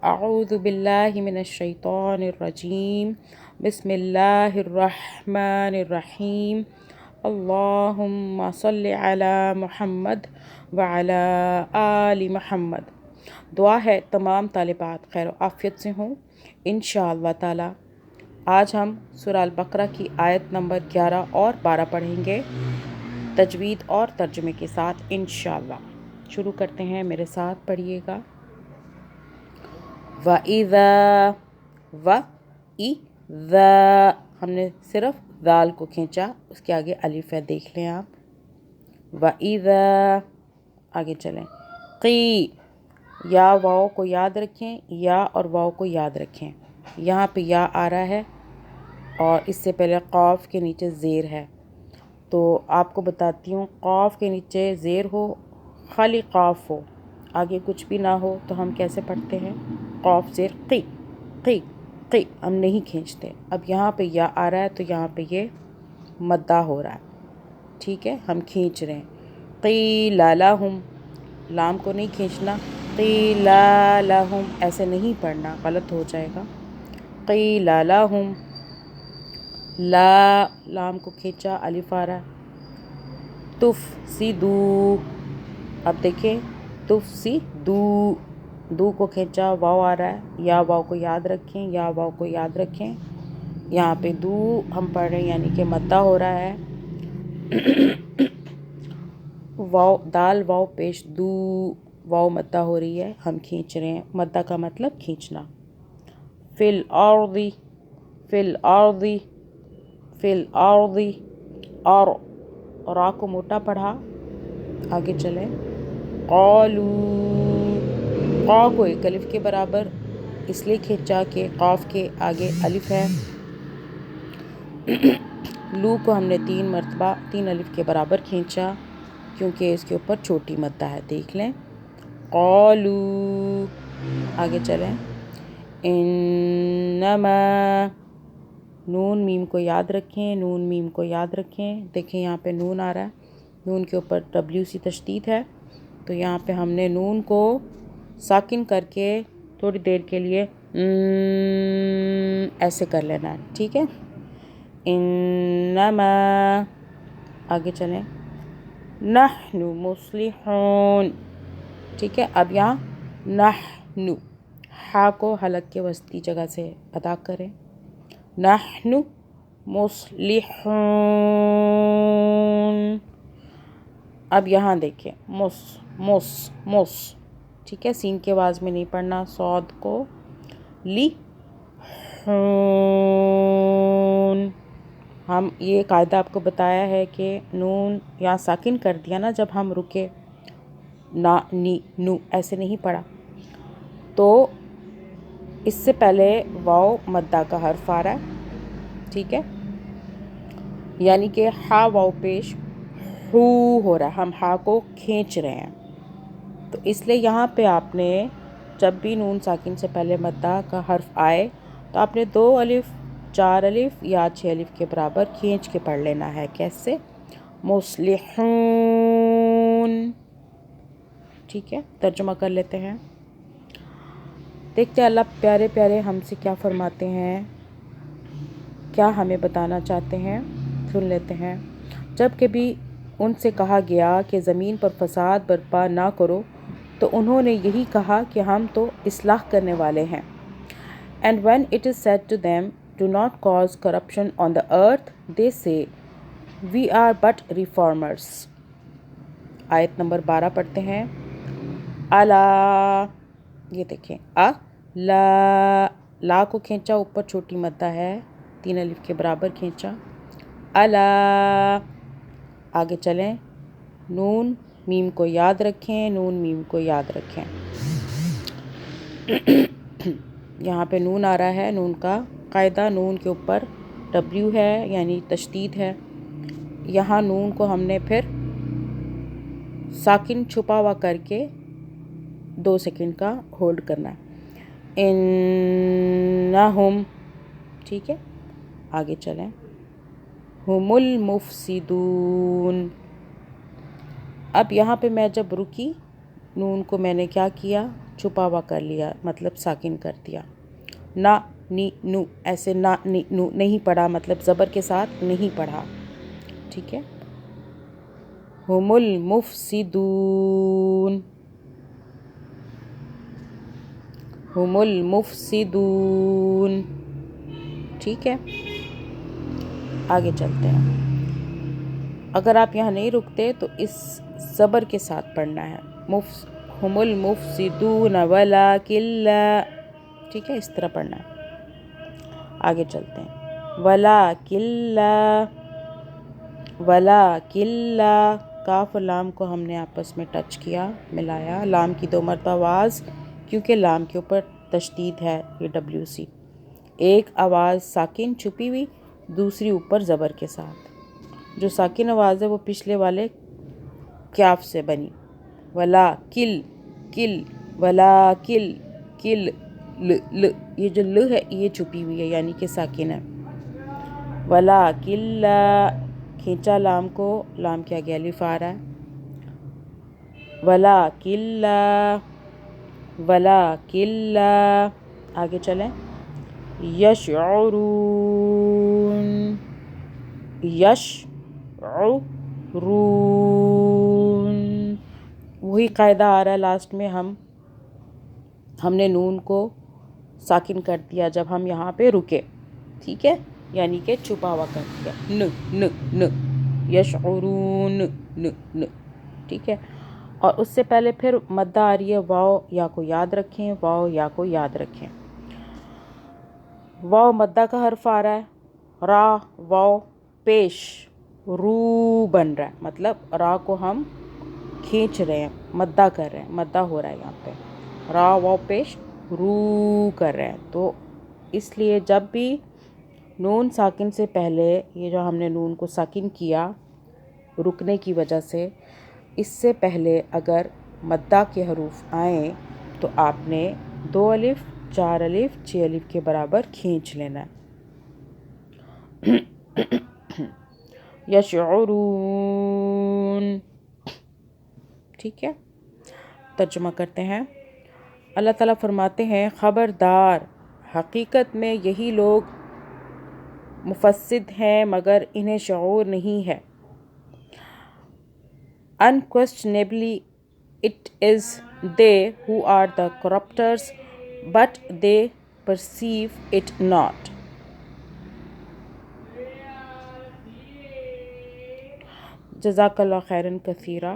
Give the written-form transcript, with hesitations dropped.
اعوذ باللہ من الشیطان الرجیم بسم اللہ الرحمن الرحیم اللہم صلی علی محمد وعلی آل محمد۔ دعا ہے تمام طالبات خیر و عافیت سے ہوں انشاءاللہ تعالی۔ آج ہم سورہ البقرہ کی آیت نمبر 11 اور 12 پڑھیں گے تجوید اور ترجمے کے ساتھ انشاءاللہ۔ شروع کرتے ہیں، میرے ساتھ پڑھیے گا۔ وَإِذَا وَإِذَا ہم نے صرف ذال کو کھینچا، اس کے آگے الف ہے، دیکھ لیں آپ۔ وَإِذَا آگے چلیں۔ قی یا واو کو یاد رکھیں، یا اور واو کو یاد رکھیں۔ یہاں پہ یا آ رہا ہے اور اس سے پہلے قاف کے نیچے زیر ہے، تو آپ کو بتاتی ہوں، قاف کے نیچے زیر ہو، خالی قاف ہو، آگے کچھ بھی نہ ہو تو ہم کیسے پڑھتے ہیں؟ قاف زیر قی قی قی، ہم نہیں کھینچتے۔ اب یہاں پہ یا آ رہا ہے تو یہاں پہ یہ مدہ ہو رہا ہے، ٹھیک ہے، ہم کھینچ رہے ہیں۔ قیل لہم، لام کو نہیں کھینچنا، قیل لہم ایسے نہیں پڑھنا، غلط ہو جائے گا۔ قیل لہم، لا لام کو کھینچا، الف آ رہا ہے۔ تفسدو، اب دیکھیں تفسدو، دو کو کھینچا، واو آ رہا ہے، یا واو کو یاد رکھیں، یا واو کو یاد رکھیں۔ یہاں پہ دو ہم پڑھ رہے ہیں، یعنی کہ مدہ ہو رہا ہے۔ واو دال واو پیش دو، واو مدہ ہو رہی ہے، ہم کھینچ رہے ہیں، مدہ کا مطلب کھینچنا۔ فی الارض فی الارض فی الارض، اور را کو موٹا پڑھا، آگے چلیں۔ قالو، قا کو ایک الف کے برابر اس لیے کھینچا کہ قاف کے آگے الف ہے۔ لو کو ہم نے 3 مرتبہ 3 الف کے برابر کھینچا کیونکہ اس کے اوپر چھوٹی مدہ ہے، دیکھ لیں۔ قالو، آگے چلیں۔ انما، نون میم کو یاد رکھیں، نون میم کو یاد رکھیں، دیکھیں یہاں پہ نون آ رہا ہے، نون کے اوپر ڈبلیو سی تشدید ہے، تو یہاں پہ ہم نے نون کو ساکن کر کے تھوڑی دیر کے لیے ایسے کر لینا ہے، ٹھیک ہے۔ انما، آگے چلیں۔ نحن مصلحون، ٹھیک ہے، اب یہاں نحن، ہا کو حلق کے وسطی جگہ سے ادا کریں۔ نحن مصلحون، اب یہاں دیکھیں، مس، ٹھیک ہے، سین کے آواز میں نہیں پڑھنا، صاد کو ہم یہ قاعدہ آپ کو بتایا ہے کہ نون یا ساکن کر دیا نا جب ہم رکے، نا نی نو ایسے نہیں پڑھا، تو اس سے پہلے واو مدہ کا حرف آ رہا ہے، ٹھیک ہے، یعنی کہ ہا واو پیش ہو ہو رہا ہے، ہم ہا کو کھینچ رہے ہیں، تو اس لیے یہاں پہ آپ نے جب بھی نون ساکن سے پہلے مدہ کا حرف آئے تو آپ نے 2 الف 4 الف یا 6 الف کے برابر کھینچ کے پڑھ لینا ہے، کیسے؟ مصلحون، ٹھیک ہے۔ ترجمہ کر لیتے ہیں، دیکھتے ہیں اللہ پیارے پیارے ہم سے کیا فرماتے ہیں، کیا ہمیں بتانا چاہتے ہیں، سن لیتے ہیں۔ جب کبھی ان سے کہا گیا کہ زمین پر فساد برپا نہ کرو تو انہوں نے یہی کہا کہ ہم تو اصلاح کرنے والے ہیں۔ And when it is said to them, do not cause corruption on the earth, they say, we are but reformers۔ آیت نمبر 12 پڑھتے ہیں۔ الا، یہ دیکھیں، لا کو کھینچا، اوپر چھوٹی مدہ ہے، 3 الف کے برابر کھینچا۔ الا، آگے چلیں۔ نون میم کو یاد رکھیں، نون میم کو یاد رکھیں۔ یہاں پہ نون آ رہا ہے، نون کا قاعدہ، نون کے اوپر ڈبلیو ہے یعنی تشدید ہے، یہاں نون کو ہم نے پھر ساکن چھپا ہوا کر کے 2 سیکنڈ کا ہولڈ کرنا ہے۔ انہم، ٹھیک ہے، آگے چلیں۔ ہم المفسدون، اب یہاں پہ میں جب رکی، نون کو میں نے کیا کیا، چھپا ہوا کر لیا مطلب ساکن کر دیا. نا نی نو ایسے نا نی نو نہیں پڑھا مطلب زبر کے ساتھ نہیں پڑھا. ٹھیک ہے. ہم المفسدون، ہم المفسدون. ٹھیک ہے. آگے چلتے ہیں. اگر آپ یہاں نہیں رکتے تو اس زبر کے ساتھ پڑھنا ہے. ہم المفسدون ولکن لا. ٹھیک ہے، اس طرح پڑھنا ہے. آگے چلتے ہیں. ولکن لا، ولکن لا. کاف اور لام کو ہم نے آپس میں ٹچ کیا، ملایا. لام کی 2 مرتبہ آواز، کیونکہ لام کے اوپر تشدید ہے، یہ WC. ایک آواز ساکن چھپی ہوئی، دوسری اوپر زبر کے ساتھ. جو ساکن آواز ہے وہ پچھلے والے کیاف سے بنی. ولا کل کل، ولا کل کل. ل یہ جو ل ہے یہ چھپی ہوئی ہے یعنی کہ ساکن ہے. ولا کل، کھینچا لام کو، لام کے آگے الف آ رہا ہے. ولا کل، ولا کل. آگے چلیں. یشعرون، یشعرون. وہی قاعدہ آ رہا ہے لاسٹ میں. ہم نے نون کو ساکن کر دیا جب ہم یہاں پہ رکے. ٹھیک ہے، یعنی کہ چھپا ہوا کر دیا. ن ن ن، یشعرون ن ن. ٹھیک ہے. اور اس سے پہلے پھر مدہ آ رہی ہے. واو یا کو یاد رکھیں، واو یا کو یاد رکھیں. واو مدہ کا حرف آ رہا ہے. را واو پیش رو بن رہا ہے، مطلب را کو ہم کھینچ رہے ہیں، مدہ کر رہے ہیں، مدہ ہو رہا ہے یہاں پہ. را واو پیش رو کر رہے ہیں. تو اس لیے جب بھی نون ساکن سے پہلے، یہ جو ہم نے نون کو ساکن کیا رکنے کی وجہ سے، اس سے پہلے اگر مدہ کے حروف آئیں تو آپ نے 2 الف 4 الف 6 الف کے برابر کھینچ لینا ہے. یشعرون. ٹھیک ہے. ترجمہ کرتے ہیں. اللہ تعالیٰ فرماتے ہیں خبردار، حقیقت میں یہی لوگ مفسد ہیں مگر انہیں شعور نہیں ہے. Unquestionably it is they who are the corruptors, but they perceive it not. جزاک اللہ خیراً کثیرا.